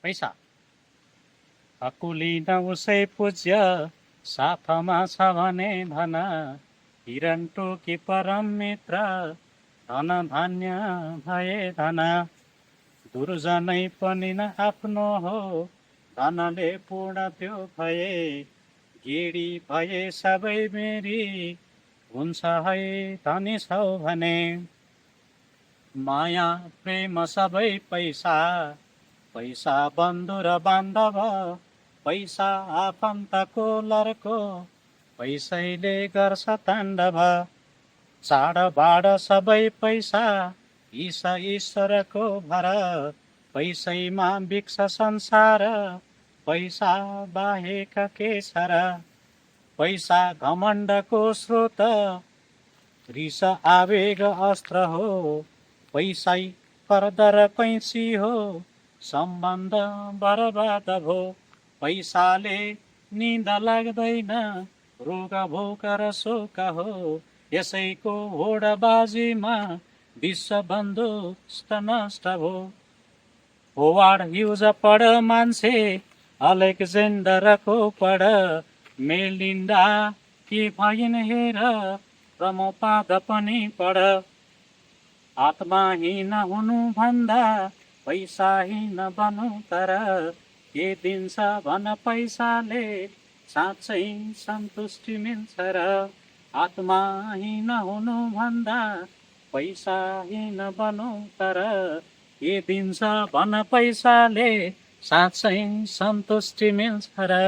पैसा अकुलिन उसै पूज्य साथमा छ भने धन हिरण टोकी परम मित्र धन धान्य भए धन दुर्जनै पनि न आफ्नो हो धनले पूर्ण त्यो भए गेडी भए सबै मेरी हुन्छ है धनी छौ भने माया प्रेम सबै पैसा पैसा बन्धु र बान्धव पैसा आफन्तको लर्को पैसैले गर्छ ताण्डव चाडबाड सबै पैसा ईसा ईश्वरको भर पैसैमा बिक्छ संसार पैसा बाहेक के छ र पैसा घमण्डको स्रोत रिस आवेग अस्त्र हो पैसै कर्द र कैँची हो सम्बन्ध बर्बाद भो पैसाले निन्द लाग्दैन रोग भोक र शोक हो यसैको होडबाजीमा विश्व बन्धु नष्ट भो होवार्ड ह्युज पढ मान्छे अलेक्जेन्डरको पढ मेलिन्डा के भइन् हेर प्रमोपाद पनि पढ आत्माहीन हुनु भन्दा पैसाहीन बनु तर के दिन्छ भन पैसाले साँच्चै सन्तुष्टि मिल्छ र आत्माहीन हुनु भन्दा पैसाहीन बनु तर के दिन्छ भन पैसाले साँच्चै सन्तुष्टि मिल्छ र